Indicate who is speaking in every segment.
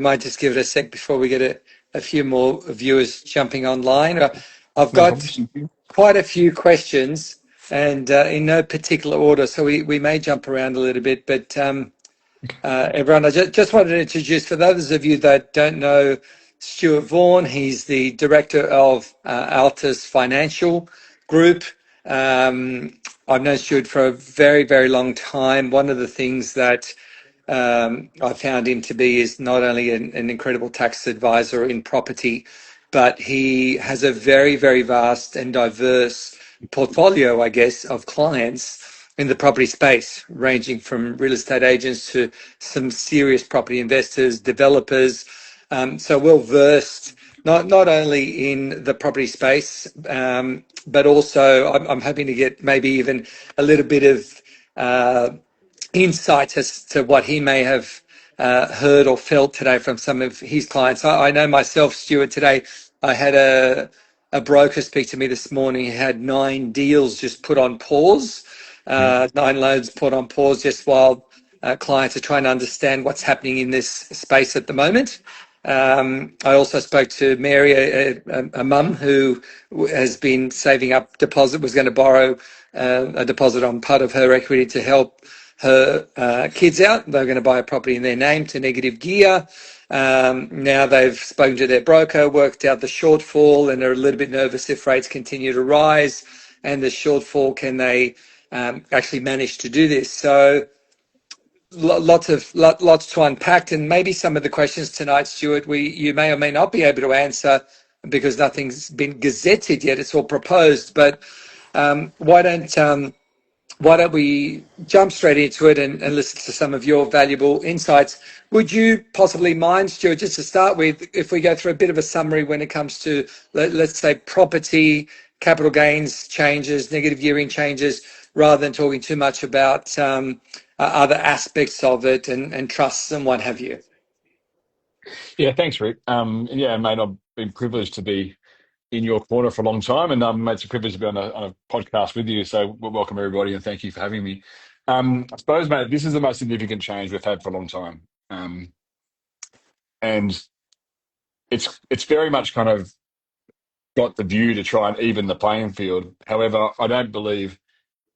Speaker 1: might just give it a sec before we get a few more viewers jumping online. I've
Speaker 2: No
Speaker 1: got
Speaker 2: problem.
Speaker 1: quite a few questions and in no particular order, so we may jump around a little bit. But everyone, I just wanted to introduce, for those of you that don't know, Stuart Vaughan. He's the director of Altus Financial Group. I've known Stuart for a very, very long time. One of the things that I found him to be is not only an incredible tax advisor in property, but he has a very, very vast and diverse portfolio, I guess, of clients in the property space, ranging from real estate agents to some serious property investors, developers. So well versed, not only in the property space, but also I'm hoping to get maybe even a little bit of insight as to what he may have heard or felt today from some of his clients. I know myself, Stuart, today I had a broker speak to me this morning. He had 9 deals just put on pause, 9 loans put on pause just while clients are trying to understand what's happening in this space at the moment. I also spoke to Mary, a mum who has been saving up deposit, was going to borrow a deposit on part of her equity to help her kids out. They were going to buy a property in their name to negative gear. Now they've spoken to their broker, worked out the shortfall, and are a little bit nervous if rates continue to rise and the shortfall, can they actually manage to do this? So lots to unpack, and maybe some of the questions tonight, Stuart, you may or may not be able to answer because nothing's been gazetted yet. It's all proposed, but why don't we jump straight into it and listen to some of your valuable insights? Would you possibly mind, Stuart, just to start with, if we go through a bit of a summary when it comes to, let's say, property, capital gains changes, negative gearing changes, rather than talking too much about other aspects of it and trusts and what have you?
Speaker 2: Yeah, thanks, Rick. Yeah, mate, I've been privileged to be in your corner for a long time, and mate, it's a privilege to be on a podcast with you. So, welcome everybody, and thank you for having me. I suppose, mate, this is the most significant change we've had for a long time, and it's very much kind of got the view to try and even the playing field. However, I don't believe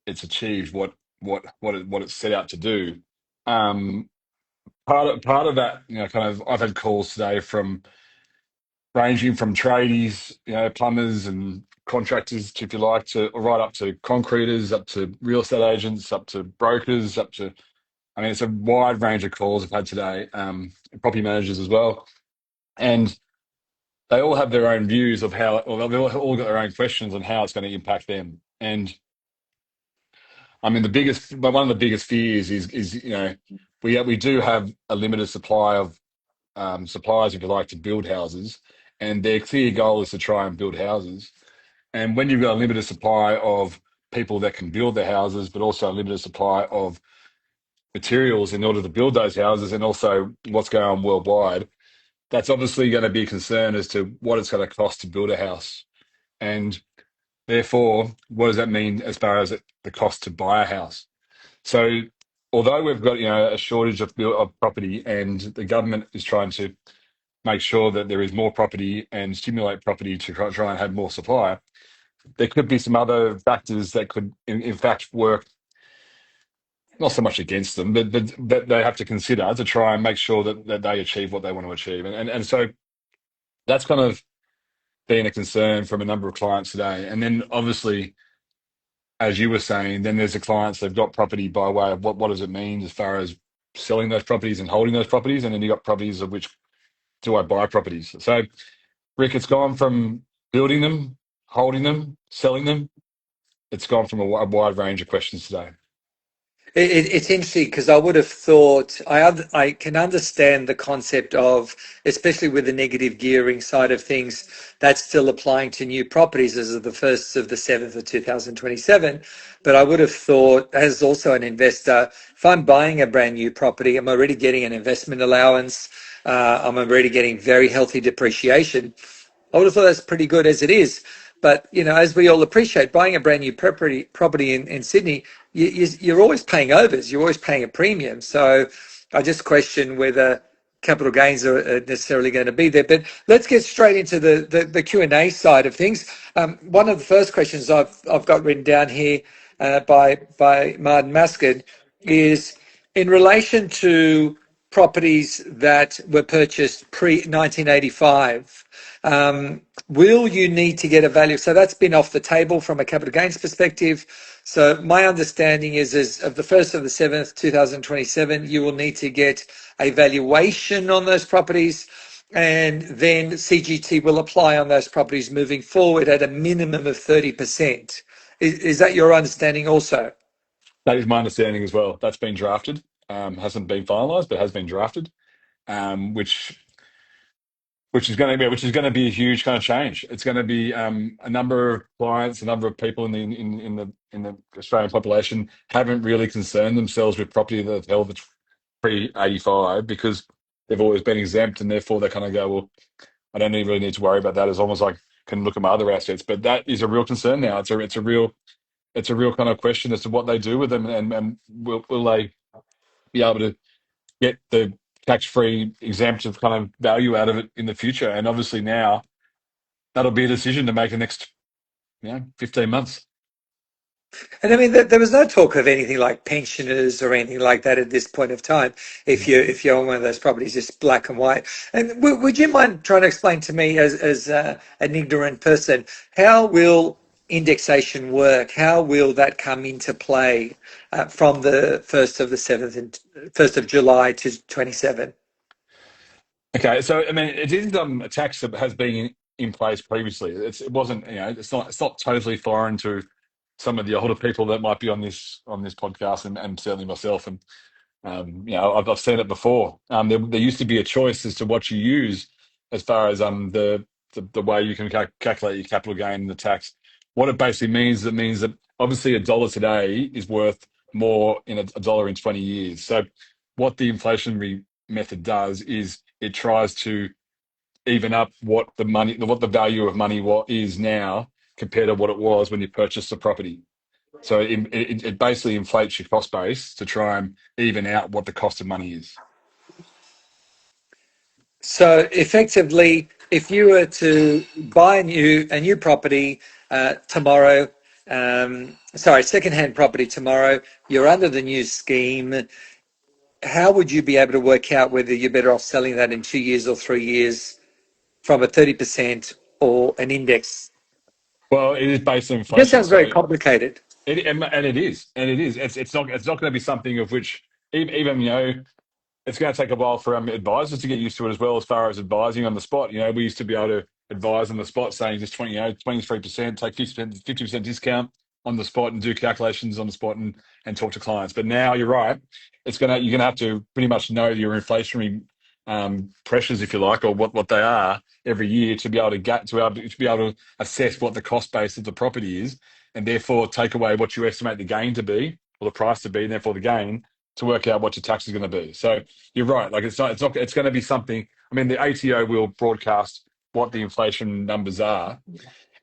Speaker 2: it's achieved what it's set out to do. Um, part of that, kind of, I've had calls today from ranging from tradies, plumbers and contractors, if you like, to right up to concreters, up to real estate agents, up to brokers, up to, I mean, it's a wide range of calls I've had today, property managers as well. And they all have their own views of how, or they've all got their own questions on how it's going to impact them. And I mean, one of the biggest fears is we do have a limited supply of suppliers, if you like, to build houses, and their clear goal is to try and build houses. And when you've got a limited supply of people that can build their houses, but also a limited supply of materials in order to build those houses, and also what's going on worldwide, that's obviously going to be a concern as to what it's going to cost to build a house. And therefore, what does that mean as far as the cost to buy a house? So, although we've got a shortage of property, and the government is trying to make sure that there is more property and stimulate property to try and have more supply, there could be some other factors that could, in fact, work not so much against them, but that they have to consider to try and make sure that they achieve what they want to achieve. And so that's kind of been a concern from a number of clients today. And then obviously, as you were saying, then there's the clients that have got property by way of what does it mean as far as selling those properties and holding those properties, and then you got properties of which do I buy properties. So, Rick, it's gone from building them, holding them, selling them. It's gone from a wide range of questions today.
Speaker 1: It's interesting because I would have thought I can understand the concept of, especially with the negative gearing side of things, that's still applying to new properties as of the 1st of the 7th of 2027. But I would have thought, as also an investor, if I'm buying a brand new property, I'm already getting an investment allowance. I'm already getting very healthy depreciation. I would have thought that's pretty good as it is. But, as we all appreciate, buying a brand new property in Sydney, you're always paying overs. You're always paying a premium. So I just question whether capital gains are necessarily going to be there. But let's get straight into the Q&A side of things. One of the first questions I've got written down here by Martin Masked is in relation to properties that were purchased pre 1985. Will you need to get a value? So that's been off the table from a capital gains perspective. So my understanding is of the 1st of the 7th, 2027, you will need to get a valuation on those properties, and then CGT will apply on those properties moving forward at a minimum of 30%. Is that your understanding also?
Speaker 2: That is my understanding as well. That's been drafted. Hasn't been finalised, but has been drafted. Which which is going to be a huge kind of change. It's going to be a number of clients, a number of people in the Australian population haven't really concerned themselves with property that they've held pre-85 because they've always been exempt, and therefore they kind of go, well, I don't really need to worry about that as long as I can look at my other assets. But that is a real concern now. It's a real kind of question as to what they do with them, and will they be able to get the tax-free exempt kind of value out of it in the future? And obviously now that'll be a decision to make the next 15 months.
Speaker 1: And I mean, there was no talk of anything like pensioners or anything like that at this point of time. If you own one of those properties, just black and white. And would you mind trying to explain to me, as an ignorant person, how will indexation work? How will that come into play from the 1st of the 7th and 1st of July to 27?
Speaker 2: Okay, so I mean, it is a tax that has been in place previously. It wasn't, it's not totally foreign to some of the older people that might be on this podcast, and certainly myself. And I've seen it before. There used to be a choice as to what you use as far as the way you can calculate your capital gain and the tax. What it basically means, it means that obviously a dollar today is worth more in a dollar in 20 years. So what the inflationary method does is it tries to even up what the value of money what is now compared to what it was when you purchased the property. So it basically inflates your cost base to try and even out what the cost of money is.
Speaker 1: So effectively, if you were to buy a new property tomorrow, second-hand property tomorrow, you're under the new scheme. How would you be able to work out whether you're better off selling that in 2 years or 3 years from a 30% or an index?
Speaker 2: Well, it is based on
Speaker 1: It just
Speaker 2: inflation,
Speaker 1: sounds very
Speaker 2: so
Speaker 1: complicated.
Speaker 2: and it is, It's not going to be something of which even it's going to take a while for advisors to get used to it as well, as far as advising on the spot. We used to be able to advise on the spot, saying just 23%, take 50% discount on the spot and do calculations on the spot and talk to clients. But now you're right. You're going to have to pretty much know your inflationary pressures, if you like, or what they are every year to be able to assess what the cost base of the property is, and therefore take away what you estimate the gain to be or the price to be, and therefore the gain to work out what your tax is going to be. So you're right. Like it's going to be something. I mean, the ATO will broadcast what the inflation numbers are,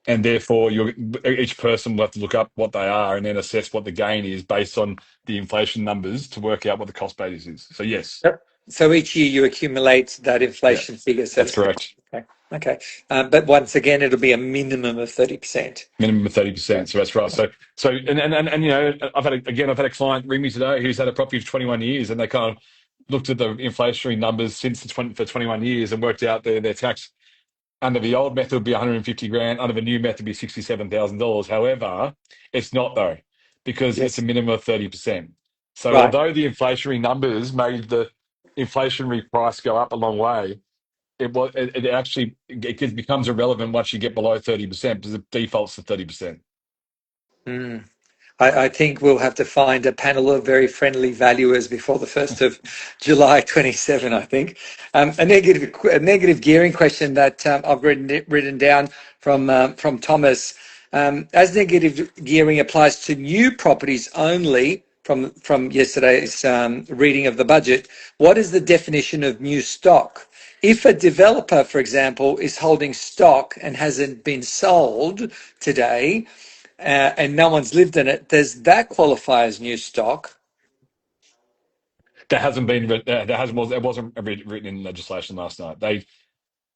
Speaker 2: and therefore each person will have to look up what they are and then assess what the gain is based on the inflation numbers to work out what the cost base is. So yes,
Speaker 1: Yep. So each year you accumulate that
Speaker 2: yeah,
Speaker 1: inflation figure, so to
Speaker 2: that's
Speaker 1: speak.
Speaker 2: correct.
Speaker 1: Okay. Okay. But once again, it'll be a minimum of 30%.
Speaker 2: Minimum of
Speaker 1: Yeah.
Speaker 2: 30%. So that's right. So and I've had a client ring me today who's had a property for 21 years, and they kind of looked at the inflationary numbers for 21 years and worked out their tax. Under the old method would be 150 grand. Under the new method would be $67,000. However, it's not though, because it's a
Speaker 1: Yes.
Speaker 2: minimum of 30%. So
Speaker 1: Right.
Speaker 2: although the inflationary numbers made the inflationary price go up a long way, it becomes irrelevant once you get below 30% because it defaults to 30%.
Speaker 1: Mm. I think we'll have to find a panel of very friendly valuers before the 1st of July 27, I think. A negative gearing question that I've written down from Thomas. As negative gearing applies to new properties only, from yesterday's reading of the budget, what is the definition of new stock? If a developer, for example, is holding stock and hasn't been sold today, and no one's lived in it, does that qualify as new stock?
Speaker 2: That hasn't been that hasn't was it wasn't written in legislation last night.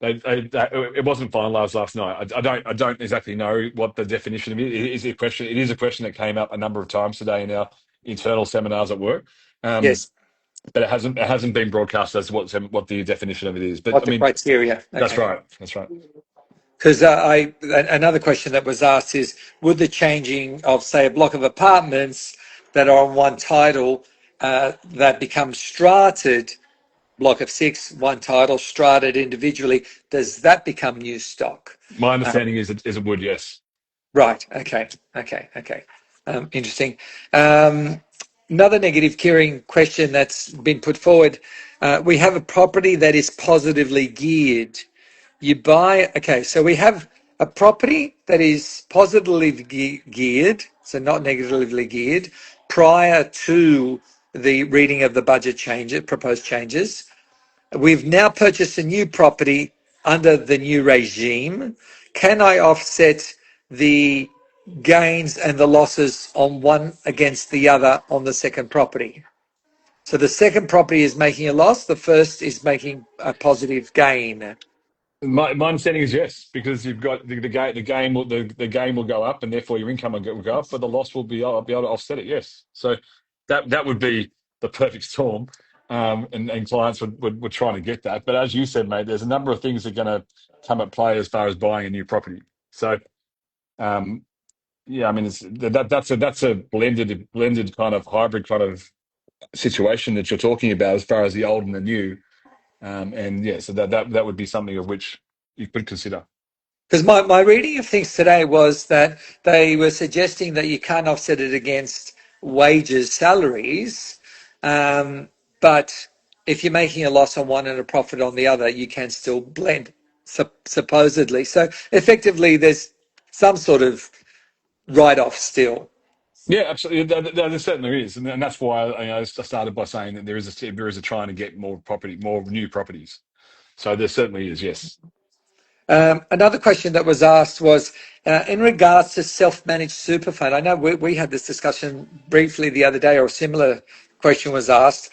Speaker 2: It wasn't finalised last night. I don't exactly know what the definition of it is. A question. It is a question that came up a number of times today in our internal seminars at work. Um,
Speaker 1: Yes.
Speaker 2: but it hasn't been broadcast as what the definition of it is. But
Speaker 1: What
Speaker 2: I
Speaker 1: the
Speaker 2: mean,
Speaker 1: criteria?
Speaker 2: that's
Speaker 1: Okay.
Speaker 2: right. That's right.
Speaker 1: Because another question that was asked is, would the changing of, say, a block of apartments that are on one title that become strated, block of six, one title, strated individually, does that become new stock?
Speaker 2: My
Speaker 1: Uh,
Speaker 2: understanding is it would, yes.
Speaker 1: right. Okay. Okay. Okay. Interesting. Um, Another negative gearing question that's been put forward. We have a property that is positively geared. You buy, okay, so we have a property that is positively geared, so not negatively geared, prior to the reading of the budget changes, proposed changes. We've now purchased a new property under the new regime. Can I offset the gains and the losses on one against the other on the second property? So the second property is making a loss, the first is making a positive gain.
Speaker 2: My understanding is yes, because you've got the game will go up, and therefore your income will go up, but the loss will be able to offset it. Yes, so that would be the perfect storm, and clients would try to get that. But as you said, mate, there's a number of things that are going to come at play as far as buying a new property. So um, yeah, I mean that's a blended kind of hybrid kind of situation that you're talking about as far as the old and the new. And yeah, so that would be something of which you could consider.
Speaker 1: Because my reading of things today was that they were suggesting that you can't offset it against wages, salaries, but if you're making a loss on one and a profit on the other, you can still blend, supposedly. So effectively, there's some sort of write-off still.
Speaker 2: Yeah, absolutely. There certainly is, and that's why I started by saying that there is a trying to get more new properties. So there certainly is, yes.
Speaker 1: Another question that was asked was in regards to self-managed super fund. I know we had this discussion briefly the other day, or a similar question was asked.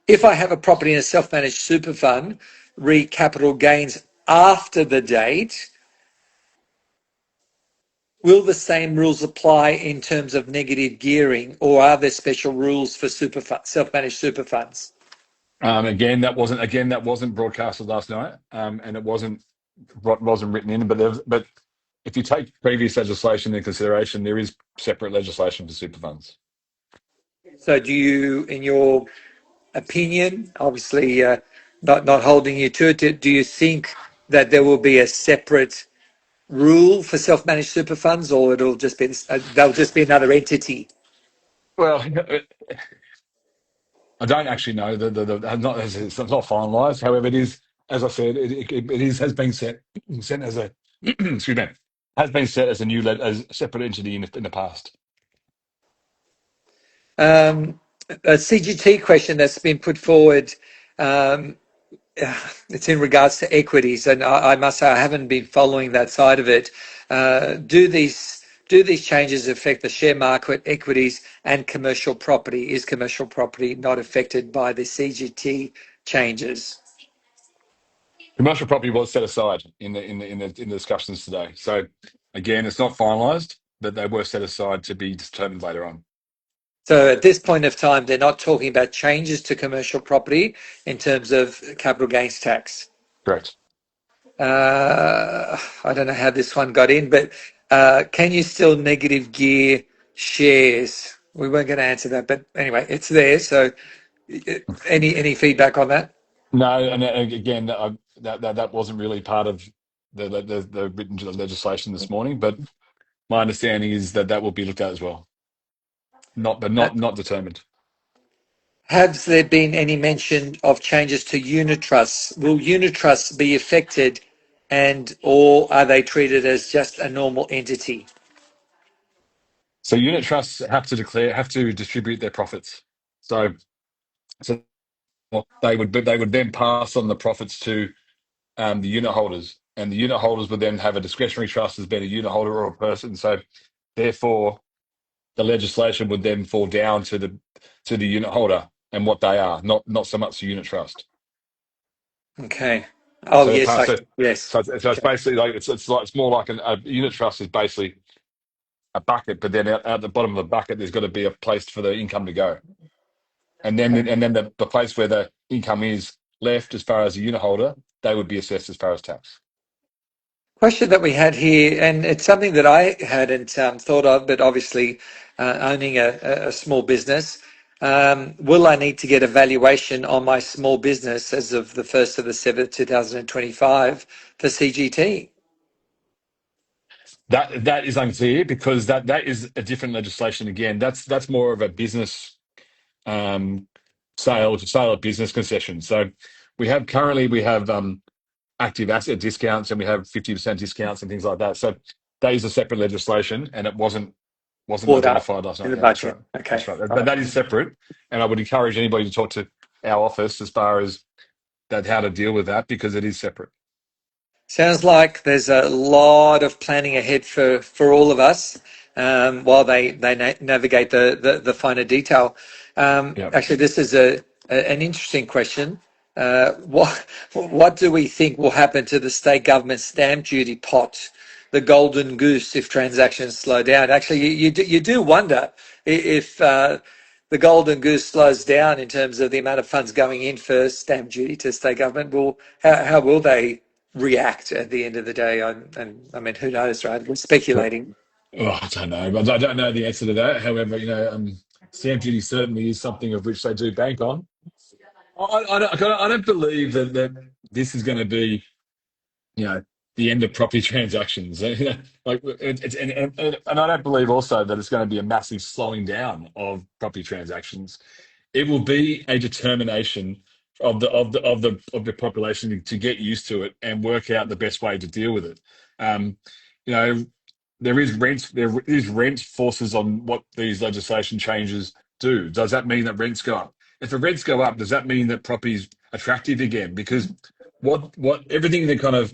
Speaker 1: If I have a property in a self-managed super fund, re capital gains after the date, will the same rules apply in terms of negative gearing, or are there special rules for self-managed super funds?
Speaker 2: Again, that wasn't broadcasted last night, and it wasn't written in. But if you take previous legislation into consideration, there is separate legislation for super funds.
Speaker 1: So, do you, in your opinion, obviously not holding you to it, do you think that there will be a separate rule for self-managed super funds, or it'll just be they'll just be another entity?
Speaker 2: Well, I don't actually know. It's not finalised. However, it is, as I said, it is has been set as a excuse me, has been set as as a separate entity in the past.
Speaker 1: A CGT question that's been put forward. Um, it's in regards to equities, and I must say I haven't been following that side of it. Do these changes affect the share market, equities, and commercial property? Is commercial property not affected by the CGT changes?
Speaker 2: Commercial property was set aside in the discussions today. So again, it's not finalised, but they were set aside to be determined later on.
Speaker 1: So at this point of time, they're not talking about changes to commercial property in terms of capital gains tax.
Speaker 2: Correct.
Speaker 1: I don't know how this one got in, but can you still negative gear shares? We weren't going to answer that, but anyway, it's there. So, any feedback on that?
Speaker 2: No, and again, that wasn't really part of the written legislation this morning. But my understanding is that will be looked at as well. But
Speaker 1: Uh,
Speaker 2: not determined.
Speaker 1: Has there been any mention of changes to unit trusts? Will unit trusts be affected, and or are they treated as just a normal entity?
Speaker 2: So unit trusts have to distribute their profits. So they would then pass on the profits to the unit holders, and the unit holders would then have a discretionary trust as being a unit holder or a person. So therefore, the legislation would then fall down to the unit holder. and what they are, not so much the unit trust.
Speaker 1: Okay. Oh,
Speaker 2: So they're
Speaker 1: yes.
Speaker 2: part. So
Speaker 1: Yes.
Speaker 2: so it's
Speaker 1: Okay.
Speaker 2: basically like it's more like a unit trust is basically a bucket, but then out the bottom of the bucket, there's got to be a place for the income to go, and then the place where the income is left, as far as the unit holder, they would be assessed as far as tax.
Speaker 1: Question that we had here, and it's something that I hadn't thought of, but obviously owning a small business, will I need to get a valuation on my small business as of the 1st of the 7th, 2025 for CGT?
Speaker 2: That is unclear because that is a different legislation again. That's more of a business um, sale of business concessions. So we have active asset discounts and we have 50% discounts and things like that. So that is a separate legislation, and it wasn't
Speaker 1: Brought up
Speaker 2: identified last
Speaker 1: in
Speaker 2: night.
Speaker 1: the
Speaker 2: Yeah, that's right.
Speaker 1: budget. Okay.
Speaker 2: That's right.
Speaker 1: All
Speaker 2: But
Speaker 1: right.
Speaker 2: that is separate, and I would encourage anybody to talk to our office as far as that how to deal with that because it is separate.
Speaker 1: Sounds like there's a lot of planning ahead for all of us while they navigate the finer detail.
Speaker 2: Yeah.
Speaker 1: Actually, this is an interesting question. What do we think will happen to the state government stamp duty pot, the golden goose, if transactions slow down? Actually, you do wonder if the golden goose slows down in terms of the amount of funds going in for stamp duty to state government. Will how will they react at the end of the day? And I mean, who knows, right? We're
Speaker 2: Well,
Speaker 1: speculating.
Speaker 2: oh, I don't know. I don't know the answer to that. However, stamp duty certainly is something of which they do bank on. I don't believe that this is going to be, you know, the end of property transactions. Like and I don't believe also that it's going to be a massive slowing down of property transactions. It will be a determination of the population to get used to it and work out the best way to deal with it. Um, you know, there is rent forces on what these legislation changes do. Does that mean that rents go up? If the rents go up, does that mean that property's attractive again? Because what everything that kind of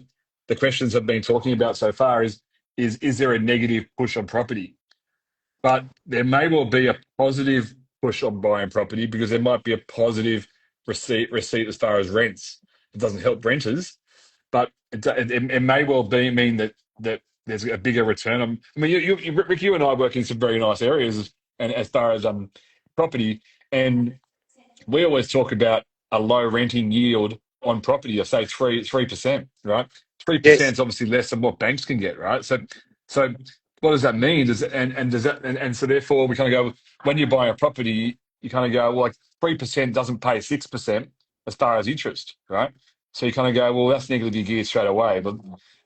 Speaker 2: the questions have been talking about so far is there a negative push on property? But there may well be a positive push on buying property because there might be a positive receipt as far as rents. It doesn't help renters, but it may well be mean that there's a bigger return. I mean, Rick, you and I work in some very nice areas, and as far as property, and we always talk about a low renting yield on property of say 3%, right? 3%
Speaker 1: Yes.
Speaker 2: is obviously less than what banks can get, right? So what does that mean? And so therefore we kind of go when you buy a property, you kind of go, well, like 3% doesn't pay 6% as far as interest, right? So you kind of go, well, that's negatively geared straight away.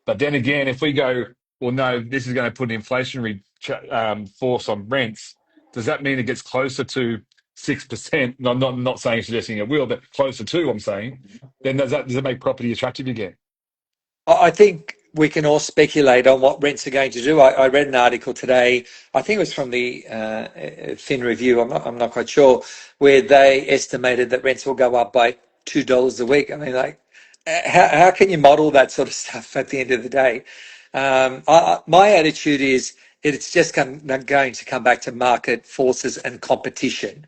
Speaker 2: But then again, if we go, well, no, this is going to put an inflationary force on rents. Does that mean it gets closer to 6%? No, I'm not saying suggesting it will, but closer to, I'm saying, then does that make property attractive again?
Speaker 1: I think we can all speculate on what rents are going to do. I read an article today. I think it was from the Fin Review. I'm not quite sure, where they estimated that rents will go up by $2 a week. I mean, like, how can you model that sort of stuff at the end of the day? My attitude is it's just going to come back to market forces and competition.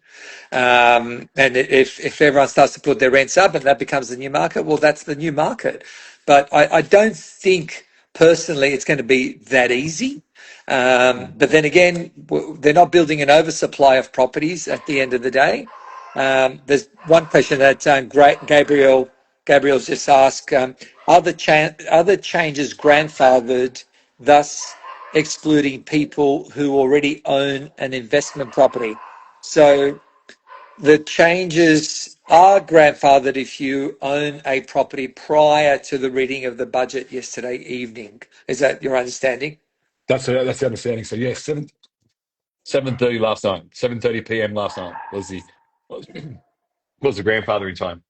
Speaker 1: And if everyone starts to put their rents up and that becomes the new market, well, that's the new market. But I don't think personally it's going to be that easy. But then again, they're not building an oversupply of properties at the end of the day. There's one question that Gabriel's just asked: are the changes grandfathered, thus excluding people who already own an investment property? So the changes are grandfathered if you own a property prior to the reading of the budget yesterday evening. Is that your understanding?
Speaker 2: That's the understanding. So yes, 7:30 last night, 7:30 p.m. last night was, was the grandfathering time.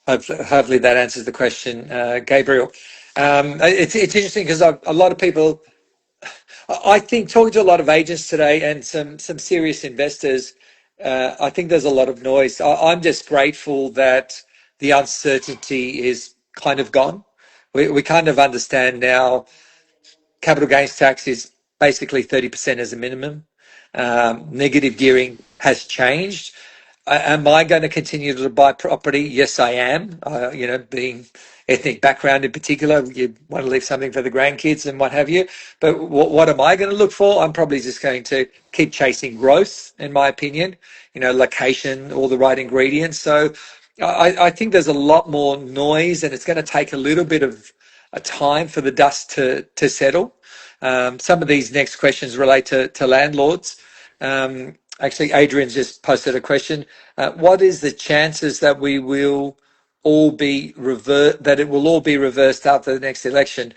Speaker 1: Hopefully that answers the question, Gabriel. It's interesting because a lot of people, I think, talking to a lot of agents today and some serious investors, I think there's a lot of noise. I'm just grateful that the uncertainty is kind of gone. We kind of understand now capital gains tax is basically 30% as a minimum. Negative gearing has changed. Am I going to continue to buy property? Yes, I am. Being ethnic background in particular, you want to leave something for the grandkids and what have you. But what am I going to look for? I'm probably just going to keep chasing growth, in my opinion. Location, all the right ingredients. So I think there's a lot more noise, and it's going to take a little bit of a time for the dust to settle. Some of these next questions relate to landlords. Actually, Adrian's just posted a question. What is the chances that we will all be that it will all be reversed after the next election?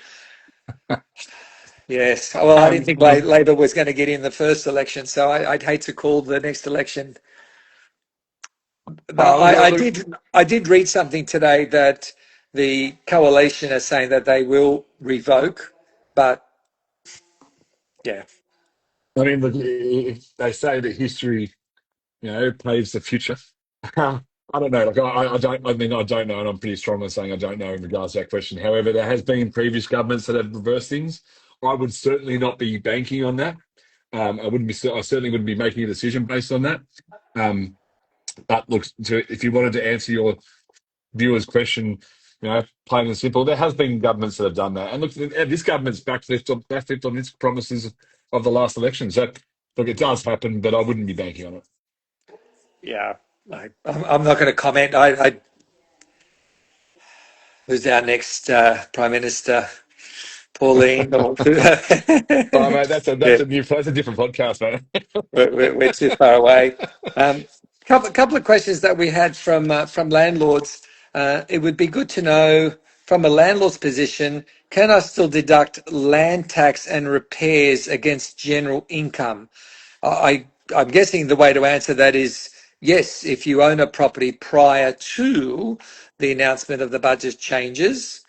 Speaker 1: Yes. Well, I didn't think
Speaker 2: Look,
Speaker 1: Labor was going to get in the first election, so I'd hate to call the next election. But
Speaker 2: look,
Speaker 1: I did read something today that the coalition is saying that they will revoke, but yeah.
Speaker 2: I mean, look, they say that history, paves the future. I don't know. Like, I don't. I mean, I don't know, and I'm pretty strong on saying I don't know in regards to that question. However, there has been previous governments that have reversed things. I would certainly not be banking on that. I wouldn't be. I certainly wouldn't be making a decision based on that. Um, but look, if you wanted to answer your viewer's question, plain and simple, there has been governments that have done that. And look, this government's backflipped on its promises of the last election. So, look, it does happen, but I wouldn't be banking on it.
Speaker 1: Yeah, I'm not going to comment. Who's our next prime minister? Pauline?
Speaker 2: Oh, mate, that's a
Speaker 1: Yeah,
Speaker 2: that's a different podcast, mate.
Speaker 1: we're too far away. Couple of questions that we had from landlords. It would be good to know from a landlord's position, can I still deduct land tax and repairs against general income? I'm guessing the way to answer that is yes, if you own a property prior to the announcement of the budget changes,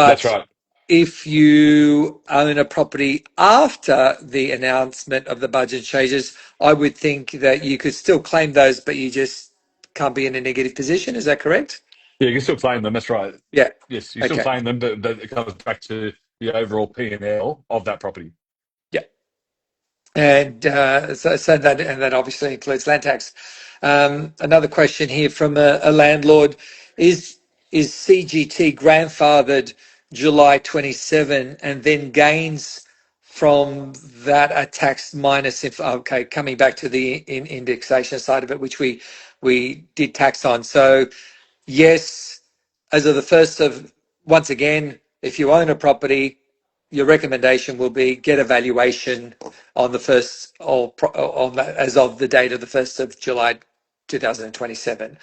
Speaker 2: That's
Speaker 1: but
Speaker 2: right.
Speaker 1: if you own a property after the announcement of the budget changes, I would think that you could still claim those, but you just can't be in a negative position. Is that correct?
Speaker 2: Yeah, you can still claim them. That's right.
Speaker 1: Yeah.
Speaker 2: Yes, you still
Speaker 1: Okay.
Speaker 2: claim them, but it comes back to the overall P&L of that property.
Speaker 1: Yeah. And so that obviously includes land tax. Another question here from a landlord: Is CGT grandfathered July 27, and then gains from that are taxed minus if okay, coming back to the indexation side of it, which we did tax on. So yes, as of the first of once again, if you own a property, your recommendation will be get a valuation on the first or on as of the date of the 1st of July 2027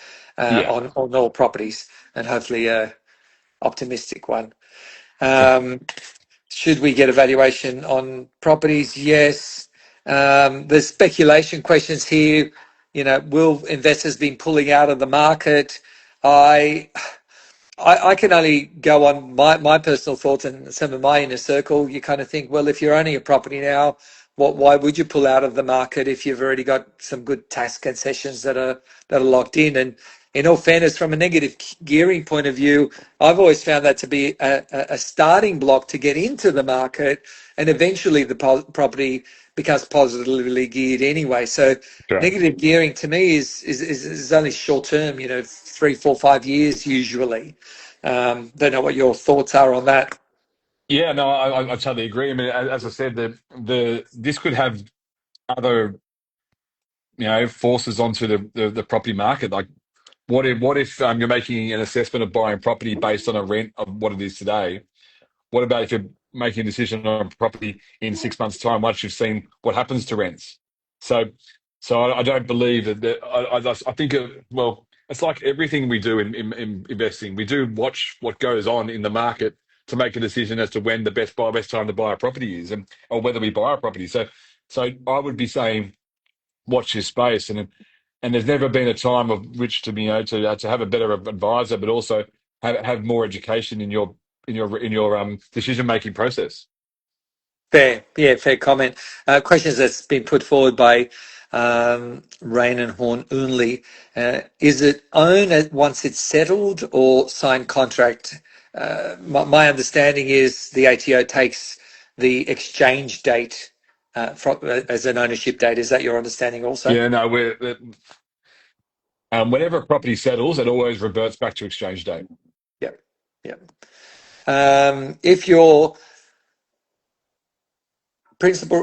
Speaker 2: Yeah.
Speaker 1: on all properties, and hopefully a optimistic one. Um, should we get a valuation on properties? Yes. There's speculation questions here. Will investors be pulling out of the market? I I can only go on my personal thoughts and some of my inner circle. You kind of think, well, if you're owning a property now, why would you pull out of the market if you've already got some good tax concessions that are locked in? And in all fairness, from a negative gearing point of view, I've always found that to be a starting block to get into the market, and eventually the property becomes positively geared anyway. So
Speaker 2: Correct.
Speaker 1: negative gearing to me is only short term, 3, 4, 5 years usually. Don't know what your thoughts are on that.
Speaker 2: Yeah, no, I totally agree. I mean, as I said, the this could have other forces onto the property market. Like, what if you're making an assessment of buying property based on a rent of what it is today? What about if you're making a decision on property in 6 months' time once you've seen what happens to rents? So, I don't believe I think well, it's like everything we do in investing. We do watch what goes on in the market to make a decision as to when the best time to buy a property is, and or whether we buy a property. So I would be saying watch your space, and there's never been a time of which to to have a better advisor, but also have more education in your decision making process.
Speaker 1: Fair, yeah, fair comment. Questions that's been put forward by Rain and Horn only. Is it own it once it's settled or signed contract? My understanding is the ATO takes the exchange date as an ownership date. Is that your understanding also?
Speaker 2: Yeah, no, Whenever a property settles, it always reverts back to exchange date.
Speaker 1: Yep. Yep. If your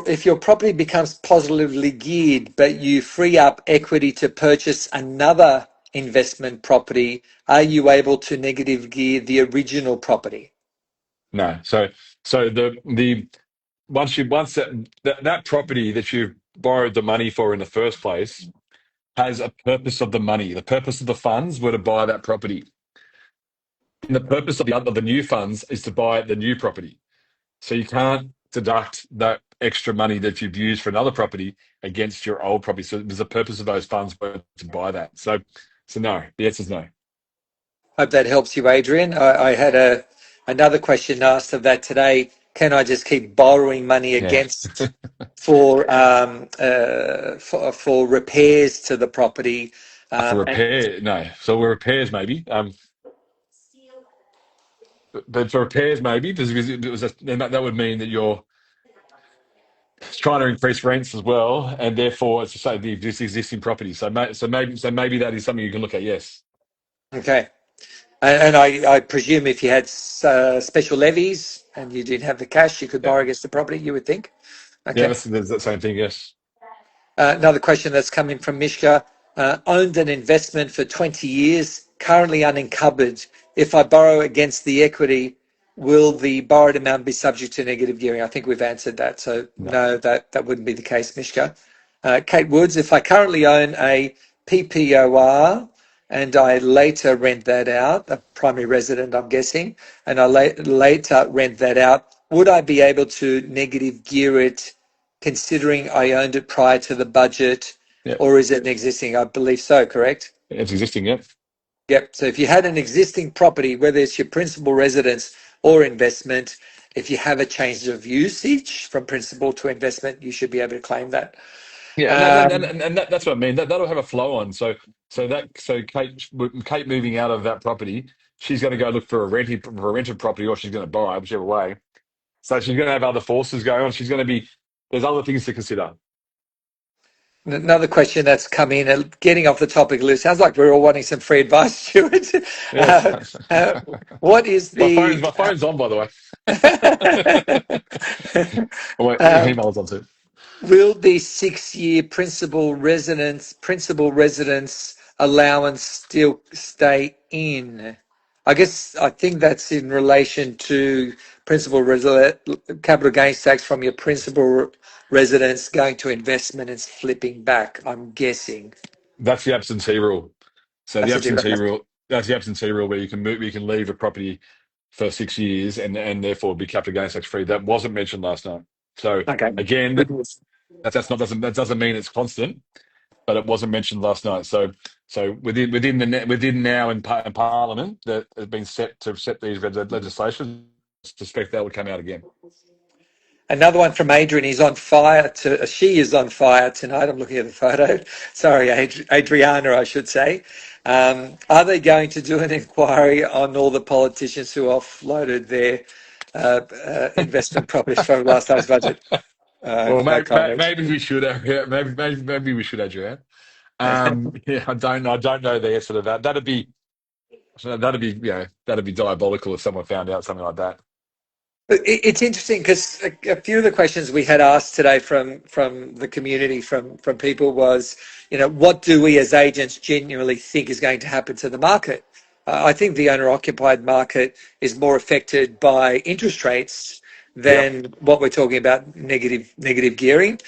Speaker 1: if your property becomes positively geared, but you free up equity to purchase another investment property, are you able to negative gear the original property?
Speaker 2: No. So the once that property that you've borrowed the money for in the first place has a purpose of the money. The purpose of the funds were to buy that property. And the purpose of the new funds is to buy the new property. So you can't deduct that extra money that you've used for another property against your old property. So there's a purpose of those funds were to buy that. So no. The answer is no.
Speaker 1: Hope that helps you, Adrian. I had another question asked of that today. Can I just keep borrowing money
Speaker 2: Yeah.
Speaker 1: against for repairs to the property?
Speaker 2: For
Speaker 1: And
Speaker 2: repair, no. So we're repairs maybe. But for repairs maybe because it was then that would mean that you're trying to increase rents as well, and therefore it's to say the existing property. So maybe that is something you can look at. Yes.
Speaker 1: okay, and I presume if you had special levies and you didn't have the cash, you could
Speaker 2: Yeah.
Speaker 1: borrow against the property. You would think.
Speaker 2: Yeah.
Speaker 1: Okay.
Speaker 2: That's the same thing. Yes.
Speaker 1: Another question that's coming from Mishka. Owned an investment for 20 years, currently unencumbered. If I borrow against the equity, will the borrowed amount be subject to negative gearing? I think we've answered that. So
Speaker 2: No.
Speaker 1: no, that wouldn't be the case, Mishka. Kate Woods, if I currently own a PPOR and I later rent that out, a primary resident, I'm guessing, and I later rent that out, would I be able to negative gear it considering I owned it prior to the budget,
Speaker 2: Yeah.
Speaker 1: or is it an existing? I believe so, correct?
Speaker 2: It's existing. Yeah.
Speaker 1: Yep. So if you had an existing property, whether it's your principal residence or investment, if you have a change of usage from principal to investment, you should be able to claim that.
Speaker 2: Yeah,
Speaker 1: Um,
Speaker 2: that's what I mean. That'll have a flow on. So Kate moving out of that property, she's going to go look for a rented property, or she's going to buy, whichever way. So she's going to have other forces going on. There's other things to consider.
Speaker 1: Another question that's come in, getting off the topic, Lou. Sounds like we're all wanting some free advice, Stuart.
Speaker 2: Yes.
Speaker 1: Uh, uh, what is the
Speaker 2: My phone's on, by the way. Oh, wait,
Speaker 1: um,
Speaker 2: email's on too.
Speaker 1: will the 6 year principal residence allowance still stay in? I think that's in relation to capital gains tax from your principal residence going to investment and flipping back. I'm guessing
Speaker 2: That's the absentee rule. So the
Speaker 1: that's a
Speaker 2: absentee
Speaker 1: different.
Speaker 2: rule, that's the absentee rule where you can leave a property for 6 years and therefore be capital gains tax free. That wasn't mentioned last night. So
Speaker 1: Okay,
Speaker 2: again,
Speaker 1: good news.
Speaker 2: that doesn't mean it's constant, but it wasn't mentioned last night. So within now in Parliament that has been set to set these legislation, I suspect that would come out again.
Speaker 1: Another one from Adrian. He's on fire. She is on fire tonight. I'm looking at the photo. Sorry, Adriana, I should say. Are they going to do an inquiry on all the politicians who offloaded their investment properties from last night's budget?
Speaker 2: Well,
Speaker 1: No comment.
Speaker 2: maybe we should. Yeah, maybe we should, Adrian. Yeah, I don't know the answer to that. That'd be diabolical if someone found out something like that.
Speaker 1: It's interesting because a few of the questions we had asked today from the community, from people was, what do we as agents genuinely think is going to happen to the market? I think the owner-occupied market is more affected by interest rates
Speaker 2: Yeah,
Speaker 1: than what we're talking about negative gearing.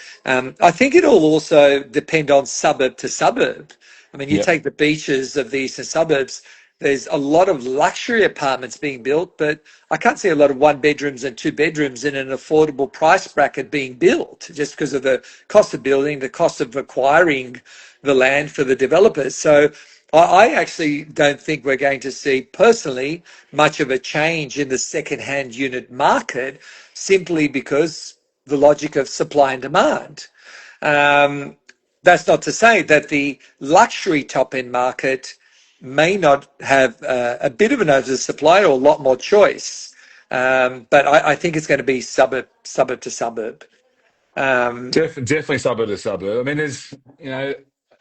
Speaker 1: I think it'll also depend on suburb to suburb. I mean, you
Speaker 2: yeah.
Speaker 1: take the beaches of the eastern suburbs, there's a lot of luxury apartments being built, but I can't see a lot of one bedrooms and two bedrooms in an affordable price bracket being built just because of the cost of building, the cost of acquiring the land for the developers. So I actually don't think we're going to see personally much of a change in the second-hand unit market simply because the logic of supply and demand. Um, that's not to say that the luxury top end market may not have a bit of an oversupply or a lot more choice. But I think it's going to be suburb to suburb. Um,
Speaker 2: Definitely suburb to suburb. I mean, there's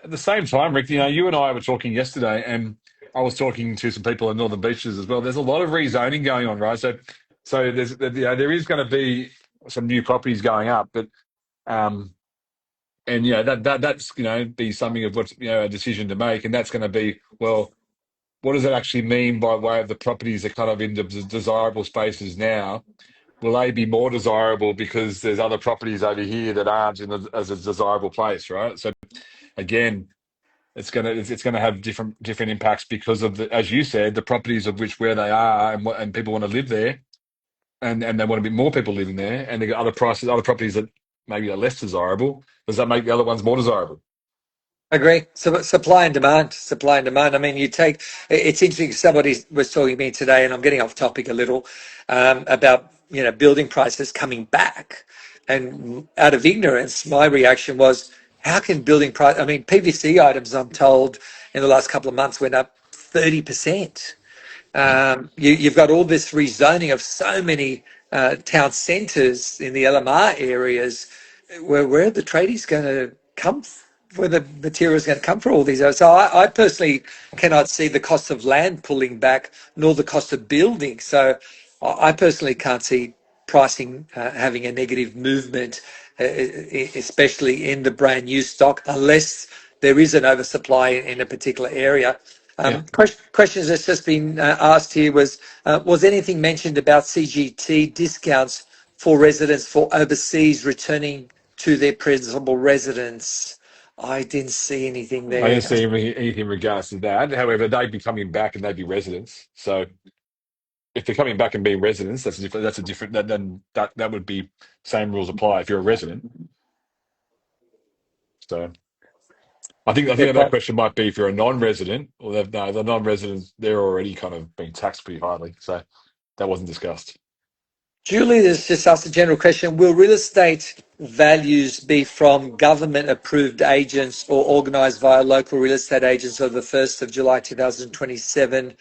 Speaker 2: at the same time, Rick, you and I were talking yesterday, and I was talking to some people in Northern Beaches as well. There's a lot of rezoning going on, right? So there is going to be some new properties going up, but um, and that's be something of what's a decision to make, and that's going to be, well, what does it actually mean by way of the properties that kind of in the desirable spaces now? Will they be more desirable because there's other properties over here that aren't as a desirable place, right? So again, it's gonna have different impacts because of as you said, the properties of which where they are and people want to live there, and they want to be more people living there, and they got other properties that maybe are less desirable. Does that make the other ones more desirable?
Speaker 1: Agree. So supply and demand, supply and demand. I mean, it's interesting. Somebody was talking to me today, and I'm getting off topic a little, about, building prices coming back. And out of ignorance, my reaction was, how can building price, I mean, PVC items, I'm told, in the last couple of months went up 30%. You've got all this rezoning of so many town centres in the LMR areas. Where are the tradies going to come? Where the material is going to come for all these? So I personally cannot see the cost of land pulling back, nor the cost of building. So I personally can't see pricing having a negative movement, especially in the brand new stock, unless there is an oversupply in a particular area.
Speaker 2: Yeah.
Speaker 1: Questions that's just been asked here was anything mentioned about CGT discounts for residents for overseas returning to their principal residence? I didn't see anything
Speaker 2: I didn't
Speaker 1: there.
Speaker 2: see anything in regards to that. However, they'd be coming back and they'd be residents. So if they're coming back and being residents, that's a different. Then that would be same rules apply if you're a resident. So I think
Speaker 1: Good
Speaker 2: that
Speaker 1: point.
Speaker 2: question might be if you're a non-resident, or no, the non-residents, they're already kind of being taxed pretty highly. So that wasn't discussed.
Speaker 1: Julie has just asked a general question. Will real estate values be from government approved agents or organised via local real estate agents of the 1st of July 2027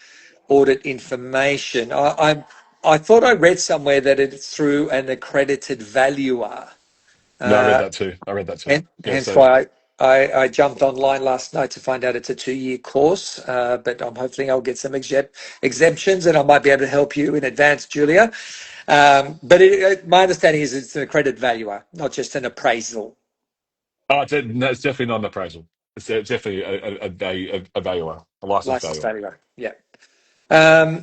Speaker 1: audit information? I thought I read somewhere that it's through an accredited valuer.
Speaker 2: Yeah, I read
Speaker 1: Uh,
Speaker 2: that too. I read that too. Yeah,
Speaker 1: Hence
Speaker 2: so
Speaker 1: why I jumped online last night to find out it's a 2-year course, but I'm hoping I'll get some exemptions and I might be able to help you in advance, Julia. But my understanding is it's an accredited valuer, not just an appraisal.
Speaker 2: no, it's definitely not an appraisal. It's definitely a valuer, a licensed
Speaker 1: Licensed
Speaker 2: valuer.
Speaker 1: valuer, yeah.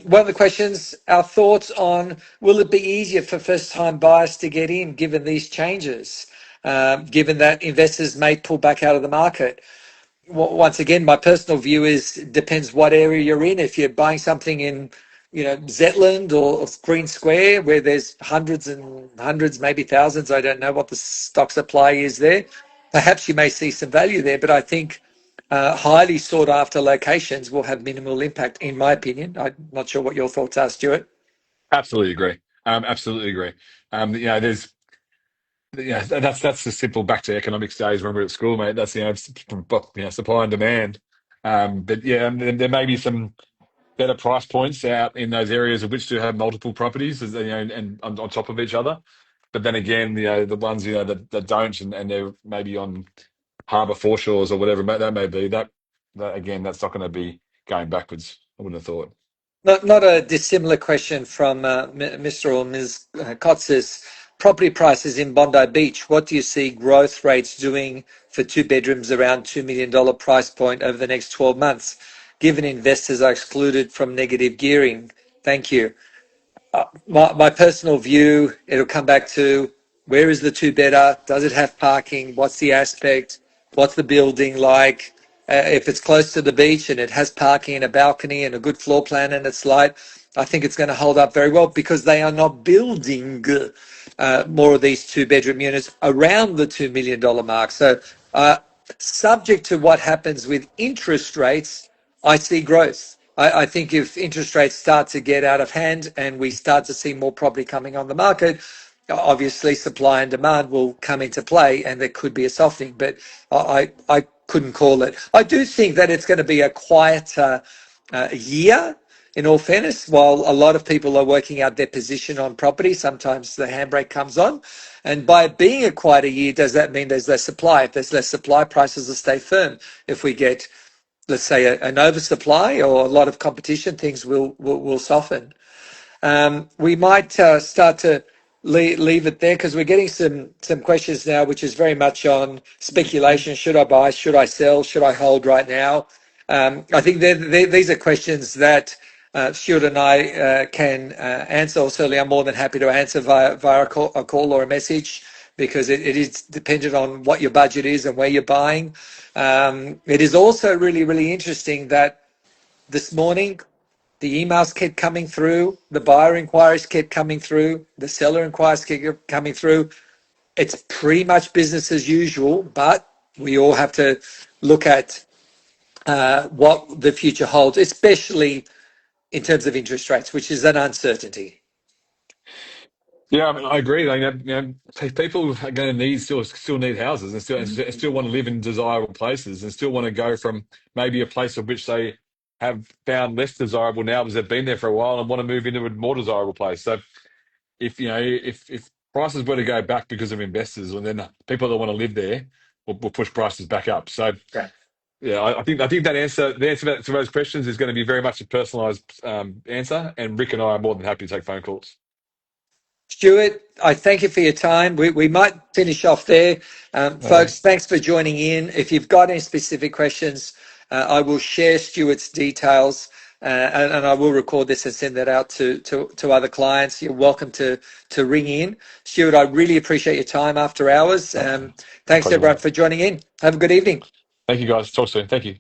Speaker 1: One of the questions, our thoughts on will it be easier for first time buyers to get in given these changes, given that investors may pull back out of the market? Once again, my personal view is it depends what area you're in. If you're buying something in, Zetland or Green Square, where there's hundreds and hundreds, maybe thousands, I don't know what the stock supply is there. Perhaps you may see some value there, but I think highly sought after locations will have minimal impact, in my opinion. I'm not sure what your thoughts are, Stuart.
Speaker 2: Absolutely agree. Absolutely agree. There's that's the simple back to economics days when we were at school, mate. That's supply and demand. But yeah, and there may be some better price points out in those areas of which do have multiple properties, and on top of each other. But then again, the ones that don't, and they're maybe on harbour foreshores or whatever that may be. That again, that's not going to be going backwards. I wouldn't have thought.
Speaker 1: Not a dissimilar question from Mr. or Ms. Kotsis. Property prices in Bondi Beach. What do you see growth rates doing for two bedrooms around $2 million price point over the next 12 months, given investors are excluded from negative gearing? Thank you. My personal view, it'll come back to where is the two better? Does it have parking? What's the aspect? What's the building like? If it's close to the beach and it has parking and a balcony and a good floor plan and it's light, I think it's going to hold up very well because they are not building more of these two-bedroom units around the $2 million mark. So, subject to what happens with interest rates, I see growth. I think if interest rates start to get out of hand and we start to see more property coming on the market, obviously supply and demand will come into play and there could be a softening, but I couldn't call it. I do think that it's going to be a quieter year in all fairness, while a lot of people are working out their position on property, sometimes the handbrake comes on. And by it being a quieter year, does that mean there's less supply? If there's less supply, prices will stay firm. If we get, let's say, an oversupply or a lot of competition, things will soften. We might start to leave it there because we're getting some questions now, which is very much on speculation. Should I buy? Should I sell? Should I hold right now? I think these are questions that Stuart and I can answer. Or certainly, I'm more than happy to answer via a call or a message because it is dependent on what your budget is and where you're buying. It is also really, really interesting that this morning, the emails kept coming through, the buyer inquiries kept coming through, the seller inquiries kept coming through. It's pretty much business as usual, but we all have to look at what the future holds, especially in terms of interest rates, which is an uncertainty.
Speaker 2: Yeah, I mean, I agree. Like, people are going to need still need houses and still want to live in desirable places and still want to go from maybe a place of which they have found less desirable now because they've been there for a while and want to move into a more desirable place. So if prices were to go back because of investors, and then people that want to live there will push prices back up. So
Speaker 1: Okay.
Speaker 2: yeah, I think the answer to those questions is going to be very much a personalised answer, and Rick and I are more than happy to take phone calls.
Speaker 1: Stuart, I thank you for your time. We might finish off there.
Speaker 2: Okay.
Speaker 1: Folks, thanks for joining in. If you've got any specific questions, I will share Stuart's details and I will record this and send that out to other clients. You're welcome to ring in. Stuart, I really appreciate your time after hours. Thanks
Speaker 2: Pleasure,
Speaker 1: everyone
Speaker 2: mate.
Speaker 1: for joining in. Have a good evening.
Speaker 2: Thank you, guys. Talk soon. Thank you.